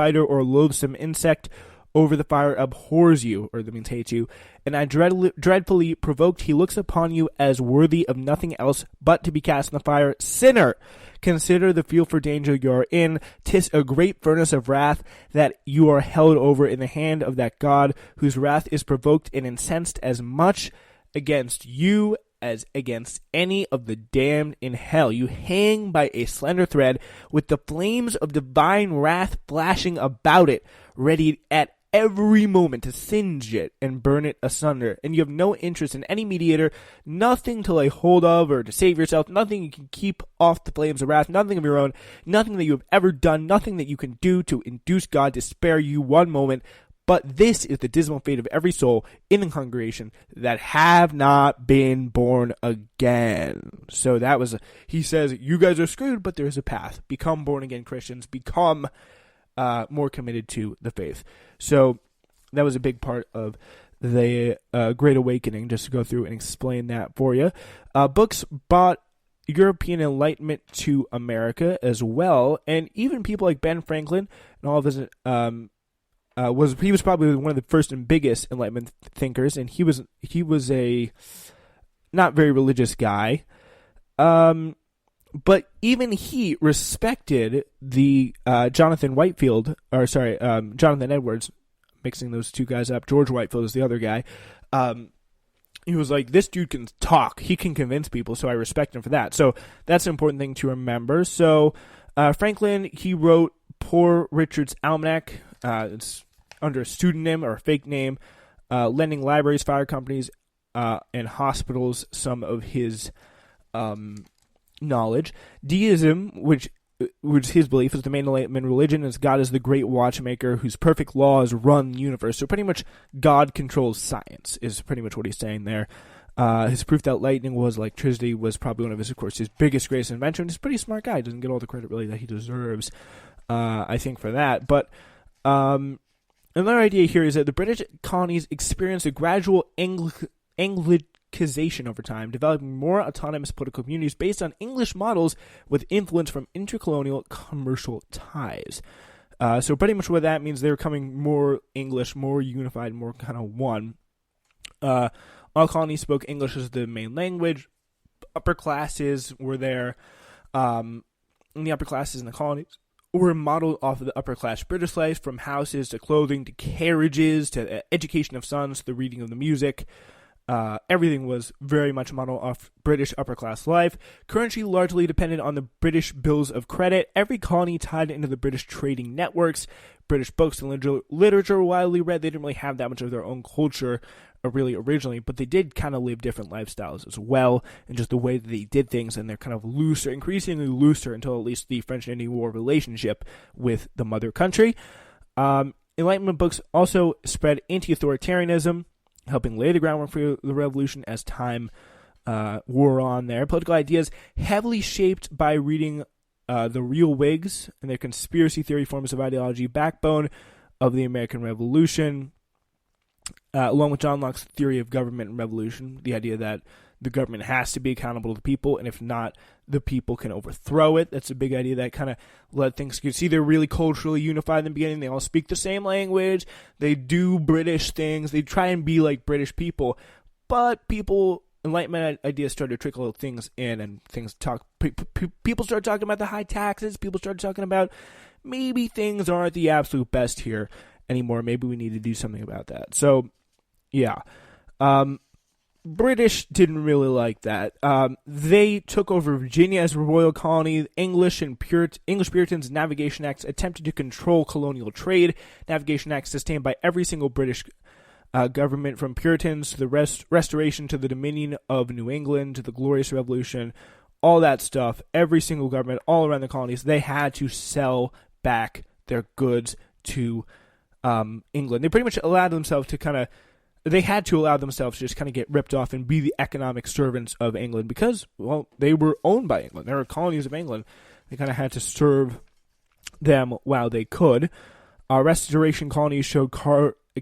spider or loathsome insect over the fire abhors you, or that means hates you, and I dreadfully provoked, he looks upon you as worthy of nothing else but to be cast in the fire. Sinner, consider the fearful danger you are in. 'Tis a great furnace of wrath that you are held over in the hand of that God, whose wrath is provoked and incensed as much against you as against any of the damned in hell. You hang by a slender thread, with the flames of divine wrath flashing about it, ready at every moment to singe it and burn it asunder. And you have no interest in any mediator, nothing to lay hold of or to save yourself, nothing you can keep off the flames of wrath, nothing of your own, nothing that you have ever done, nothing that you can do to induce God to spare you one moment. But this is the dismal fate of every soul in the congregation that have not been born again. So that was, he says, you guys are screwed, but there's a path. Become born again Christians. Become more committed to the faith. So that was a big part of the Great Awakening, just to go through and explain that for you. Books brought European Enlightenment to America as well, and even people like Ben Franklin and all of his he was probably one of the first and biggest Enlightenment thinkers, and he was a not very religious guy. But even he respected the Jonathan Edwards, mixing those two guys up. George Whitefield is the other guy. He was like, this dude can talk. He can convince people, so I respect him for that. So that's an important thing to remember. So Franklin, he wrote Poor Richard's Almanack. It's under a pseudonym or a fake name, lending libraries, fire companies, and hospitals some of his knowledge. Deism, which his belief is the main Enlightenment religion, is God is the great watchmaker whose perfect laws run the universe. So pretty much God controls science is pretty much what he's saying there. His proof that lightning was electricity was probably one of his biggest, greatest inventions. He's a pretty smart guy. He doesn't get all the credit really that he deserves, I think, for that. But another idea here is that the British colonies experienced a gradual Anglicization over time, developing more autonomous political communities based on English models with influence from intercolonial commercial ties. So pretty much what that means, they're becoming more English, more unified, more kind of one. All colonies spoke English as the main language. Upper classes were there. And the upper classes in the colonies were modeled off of the upper class British life, from houses to clothing to carriages to education of sons to the reading of the music. Everything was very much modeled off British upper class life. Currency largely depended on the British bills of credit. Every colony tied into the British trading networks. British books and literature were widely read. They didn't really have that much of their own culture really originally, but they did kind of live different lifestyles as well, and just the way that they did things, and they're kind of looser, increasingly looser, until at least the French and Indian War relationship with the mother country. Enlightenment books also spread anti-authoritarianism, helping lay the groundwork for the revolution as time wore on there. Political ideas heavily shaped by reading the Real Whigs and their conspiracy theory forms of ideology, backbone of the American Revolution, along with John Locke's theory of government and revolution, the idea that the government has to be accountable to the people, and if not, the people can overthrow it. That's a big idea that kind of led things. You see, they're really culturally unified in the beginning. They all speak the same language. They do British things. They try and be like British people. But Enlightenment ideas started to trickle things in, and people started talking about the high taxes. People started talking about maybe things aren't the absolute best here anymore. Maybe we need to do something about that. So, yeah. British didn't really like that. They took over Virginia as a royal colony. English Puritans Navigation Acts attempted to control colonial trade. Navigation Acts sustained by every single British government, from Puritans to the Restoration to the Dominion of New England to the Glorious Revolution, all that stuff. Every single government all around the colonies, they had to sell back their goods to England. They pretty much allowed themselves to they had to allow themselves to just kind of get ripped off and be the economic servants of England because, well, they were owned by England. They were colonies of England. They kind of had to serve them while they could. Restoration colonies showed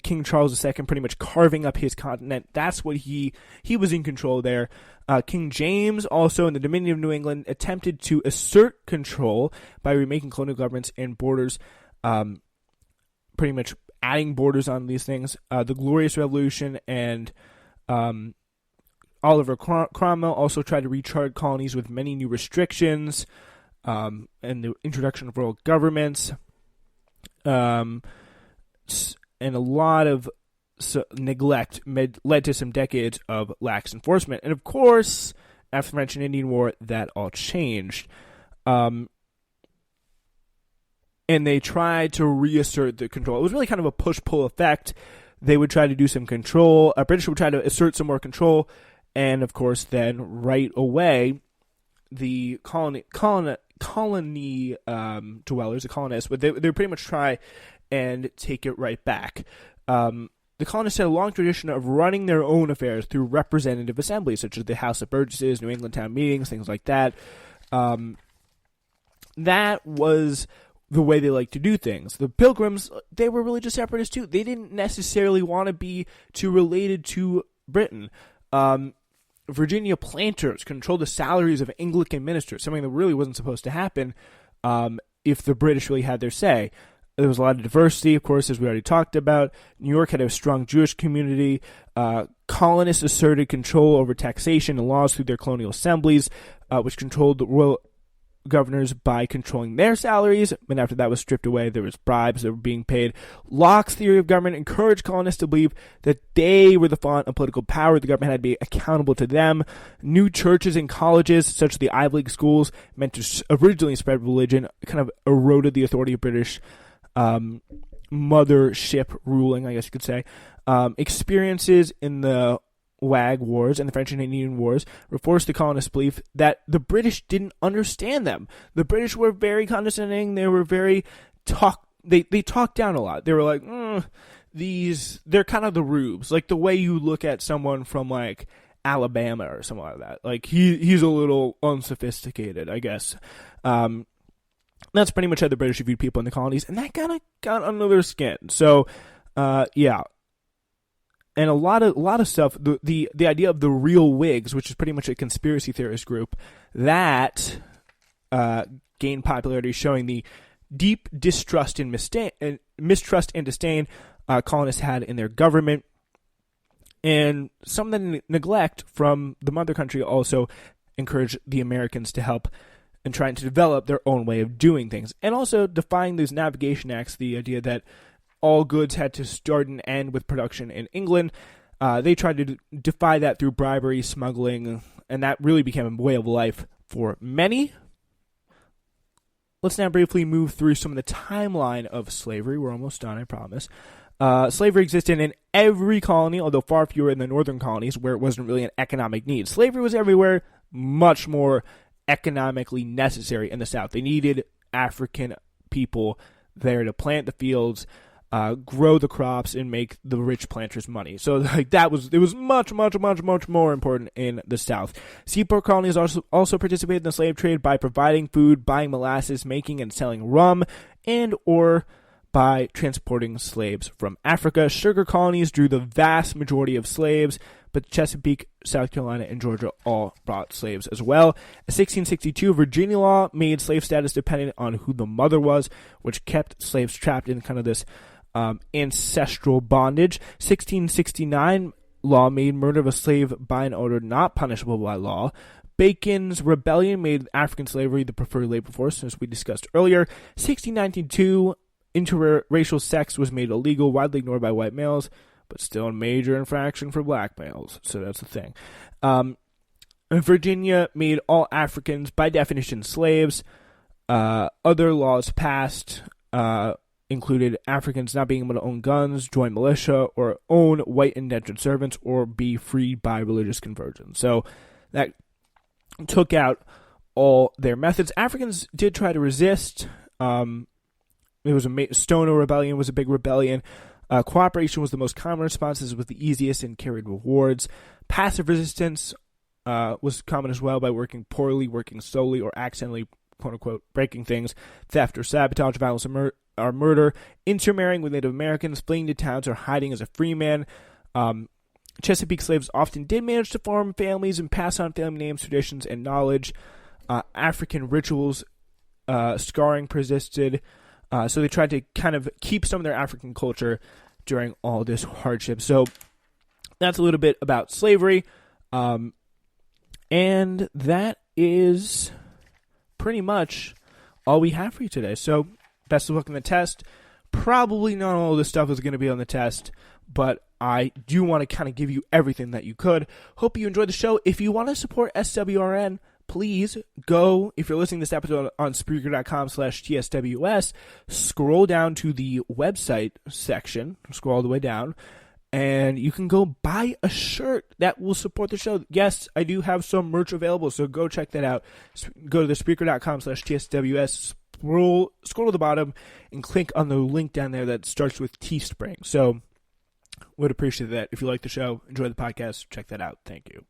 King Charles II pretty much carving up his continent. That's what he was in control there. King James, also in the Dominion of New England, attempted to assert control by remaking colonial governments and borders pretty much adding borders on these things. The Glorious Revolution and Oliver Cromwell also tried to recharge colonies with many new restrictions and the introduction of royal governments, and a lot of neglect led to some decades of lax enforcement. And of course, after the French and Indian War, that all changed. And they tried to reassert the control. It was really kind of a push-pull effect. They would try to do some control. British would try to assert some more control. And, of course, then right away, the colony dwellers, the colonists, they would pretty much try and take it right back. The colonists had a long tradition of running their own affairs through representative assemblies, such as the House of Burgesses, New England town meetings, things like that. That was the way they liked to do things. The Pilgrims, they were religious separatists too. They didn't necessarily want to be too related to Britain. Virginia planters controlled the salaries of Anglican ministers, something that really wasn't supposed to happen if the British really had their say. There was a lot of diversity, of course, as we already talked about. New York had a strong Jewish community. Colonists asserted control over taxation and laws through their colonial assemblies, which controlled the royal governors by controlling their salaries. And after that was stripped away, there was bribes that were being paid. Locke's theory of government encouraged colonists to believe that they were the font of political power. The government had to be accountable to them. New churches and colleges, such as the Ivy League schools, meant to originally spread religion, kind of eroded the authority of British mothership ruling, I guess you could say. Experiences in the Wag Wars and the French and Indian Wars reinforced the colonists' belief that the British didn't understand them. The British were very condescending. They were very they talked down a lot. They were like, they're kind of the rubes, like the way you look at someone from like Alabama or something like that. Like he's a little unsophisticated, I guess. That's pretty much how the British viewed people in the colonies, and that kind of got under their skin. So, yeah. And a lot of stuff, the idea of the Real Whigs, which is pretty much a conspiracy theorist group, that gained popularity, showing the deep distrust and mistrust and disdain colonists had in their government. And some of the neglect from the mother country also encouraged the Americans to help and trying to develop their own way of doing things. And also defying these navigation acts, the idea that all goods had to start and end with production in England. They tried to defy that through bribery, smuggling, and that really became a way of life for many. Let's now briefly move through some of the timeline of slavery. We're almost done, I promise. Slavery existed in every colony, although far fewer in the northern colonies, where it wasn't really an economic need. Slavery was everywhere, much more economically necessary in the South. They needed African people there to plant the fields, grow the crops, and make the rich planters money. So like it was much more important in the South. Seaport colonies also participated in the slave trade by providing food, buying molasses, making and selling rum, and or by transporting slaves from Africa. Sugar colonies drew the vast majority of slaves, but Chesapeake, South Carolina, and Georgia all brought slaves as well. A 1662 Virginia law made slave status dependent on who the mother was, which kept slaves trapped in kind of this ancestral bondage. 1669 law made murder of a slave by an owner not punishable by law. Bacon's Rebellion made African slavery the preferred labor force, as we discussed earlier. 1692, interracial sex was made illegal, widely ignored by white males, but still a major infraction for black males. So that's the thing. Virginia made all Africans, by definition, slaves. Other laws passed included Africans not being able to own guns, join militia, or own white indentured servants, or be freed by religious conversion. So that took out all their methods. Africans did try to resist. It was Stono Rebellion was a big rebellion. Cooperation was the most common response. This was the easiest and carried rewards. Passive resistance was common as well, by working poorly, working slowly, or accidentally, quote-unquote, breaking things. Theft or sabotage, violence, or murder. Intermarrying with Native Americans, fleeing to towns, or hiding as a free man. Chesapeake slaves often did manage to form families and pass on family names, traditions, and knowledge. African rituals, scarring persisted. So they tried to kind of keep some of their African culture during all this hardship. So that's a little bit about slavery. And that is pretty much all we have for you today. So best of luck in the test. Probably not all of this stuff is going to be on the test, but I do want to kind of give you everything that you could. Hope you enjoyed the show. If you want to support SWRN, please go, if you're listening to this episode on Spreaker.com/TSWS, scroll down to the website section, scroll all the way down, and you can go buy a shirt that will support the show. Yes, I do have some merch available, so go check that out. Go to the Spreaker.com/TSWS, scroll to the bottom, and click on the link down there that starts with Teespring. So would appreciate that. If you like the show, enjoy the podcast, check that out. Thank you.